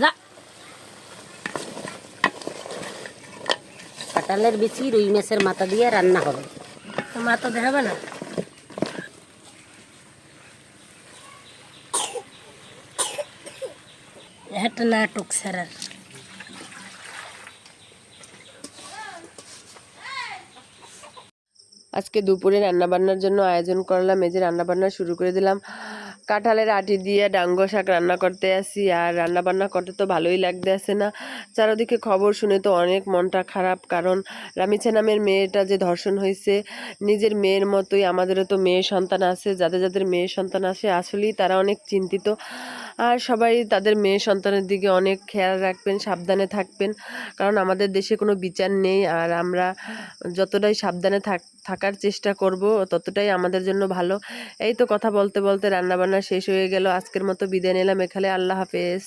যা কাঁঠালের বিচি রুই মাছের মাথা দিয়ে রান্না হবে। মাথা দেখাবে না, একটা নাটক স্যার। আজকে দুপুরে রান্নাবান্নার জন্য আয়োজন করলাম, এই যে রান্নাবান্না শুরু করে দিলাম। কাঁঠালের আটি দিয়ে ডাঙ্গো শাক রান্না করতে আসি, আর রান্নাবান্না করতে তো ভালোই লাগতে আসে না। চারদিকে খবর শুনে তো অনেক মনটা খারাপ, কারণ রামিছা নামের মেয়েটা যে ধর্ষণ হয়েছে, নিজের মেয়ের মতোই আমাদেরও তো মেয়ে সন্তান আছে। যাদের যাদের মেয়ে সন্তান আছে আসলেই তারা অনেক চিন্তিত, আর সবাই তাদের মেয়ে সন্তানের দিকে অনেক খেয়াল রাখবেন, সাবধানে থাকবেন, কারণ আমাদের দেশে কোনো বিচার নেই। আর আমরা যতটাই সাবধানে থাকার চেষ্টা করব ততটাই আমাদের জন্য ভালো। এই তো কথা বলতে বলতে রান্নাবান্না শেষ হয়ে গেল। আজকের মতো বিদায় নিলাম এখানে। আল্লাহ হাফেজ।